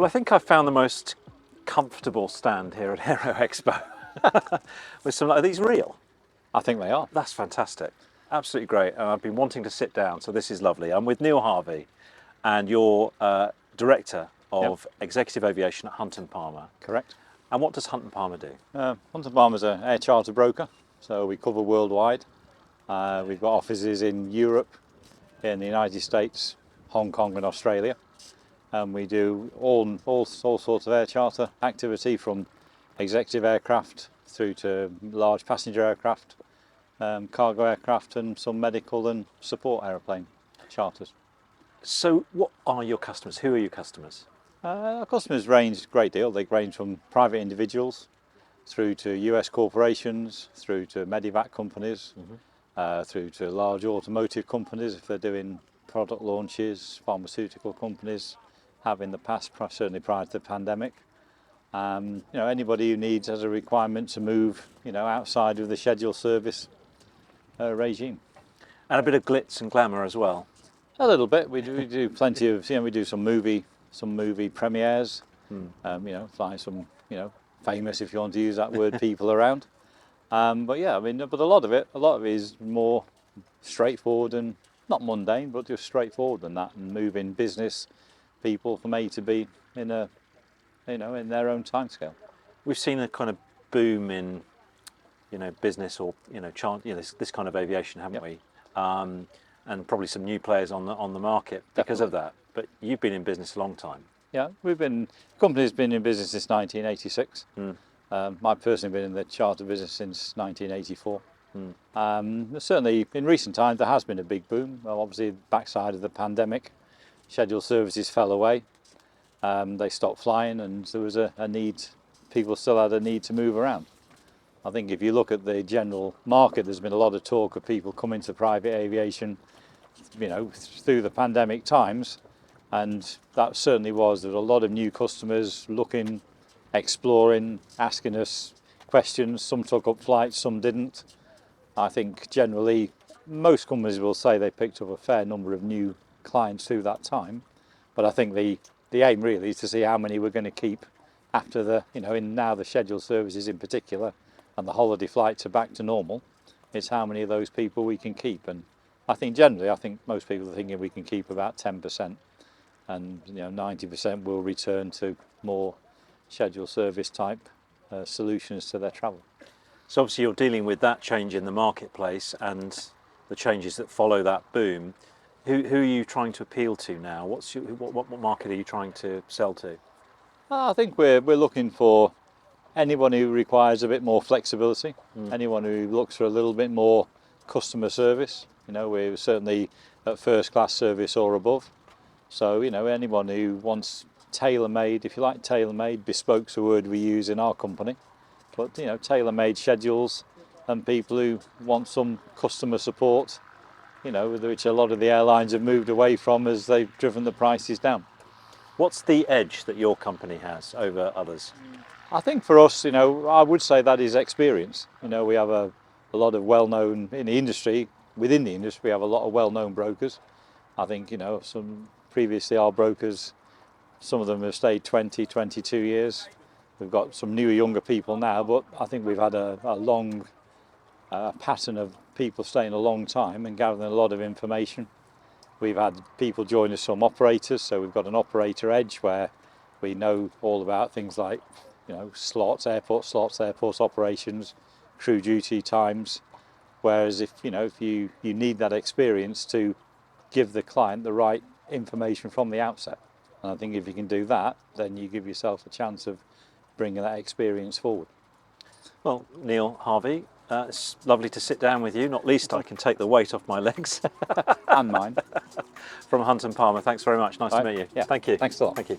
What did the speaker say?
Well, I think I've found the most comfortable stand here at Aero Expo. With some, are these real? I think they are. That's fantastic. Absolutely great. And I've been wanting to sit down, so this is lovely. I'm with Neil Harvey, and you're Director of Executive Aviation at Hunt & Palmer. Correct. And what does Hunt & Palmer do? Hunt & Palmer is an air charter broker, so we cover worldwide. We've got offices in Europe, in the United States, Hong Kong and Australia. And we do all sorts of air charter activity, from executive aircraft through to large passenger aircraft, cargo aircraft, and some medical and support aeroplane charters. So what are your customers? Who are your customers? Our customers range a great deal. They range from private individuals through to US corporations, through to medivac companies, through to large automotive companies if they're doing product launches, pharmaceutical companies have in the past, certainly prior to the pandemic. Anybody who has a requirement to move, outside of the scheduled service regime. And a bit of glitz and glamour as well. A little bit. We do plenty of, we do some movie premieres. Fly some, famous, if you want to use that word, people around. But a lot of it is more straightforward and not mundane, but just straightforward than that, and moving business people from A to B in their own timescale. We've seen a kind of boom in, business or this kind of aviation, haven't we? And probably some new players on the market because of that. But you've been in business a long time. Yeah, the company's been in business since 1986. I've personally been in the charter business since 1984. Certainly in recent times there has been a big boom. Well, obviously, backside of the pandemic, scheduled services fell away. They stopped flying, and there was a need. People still had a need to move around. I think if you look at the general market, there's been a lot of talk of people coming to private aviation, through the pandemic times, and that certainly was. There were a lot of new customers looking, exploring, asking us questions. Some took up flights, some didn't. I think generally most companies will say they picked up a fair number of new clients through that time, but I think the aim really is to see how many we're going to keep after now the scheduled services in particular, and the holiday flights are back to normal. It's how many of those people we can keep, and I think most people are thinking we can keep about 10%, and 90% will return to more scheduled service type solutions to their travel. So obviously you're dealing with that change in the marketplace and the changes that follow that boom. Who are you trying to appeal to now? What market are you trying to sell to? I think we're looking for anyone who requires a bit more flexibility, anyone who looks for a little bit more customer service. We're certainly at first class service or above. So, anyone who wants tailor-made, if you like tailor-made, bespoke's a word we use in our company, but tailor-made schedules, and people who want some customer support, which a lot of the airlines have moved away from as they've driven the prices down. What's the edge that your company has over others? I think for us, I would say that is experience. We have a lot of well-known in the industry. Within the industry, we have a lot of well-known brokers. I think, some previously our brokers, some of them have stayed 20, 22 years. We've got some newer, younger people now, but I think we've had a long pattern of people staying a long time and gathering a lot of information. We've had people join us from operators, so we've got an operator edge where we know all about things like, slots, airport operations, crew duty times. Whereas if you need that experience to give the client the right information from the outset, and I think if you can do that, then you give yourself a chance of bringing that experience forward. Well, Neil Harvey, it's lovely to sit down with you. Not least, I can take the weight off my legs. And mine. From Hunt & Palmer. Thanks very much. Nice to meet you. Yeah. Thank you. Thanks a lot. Thank you.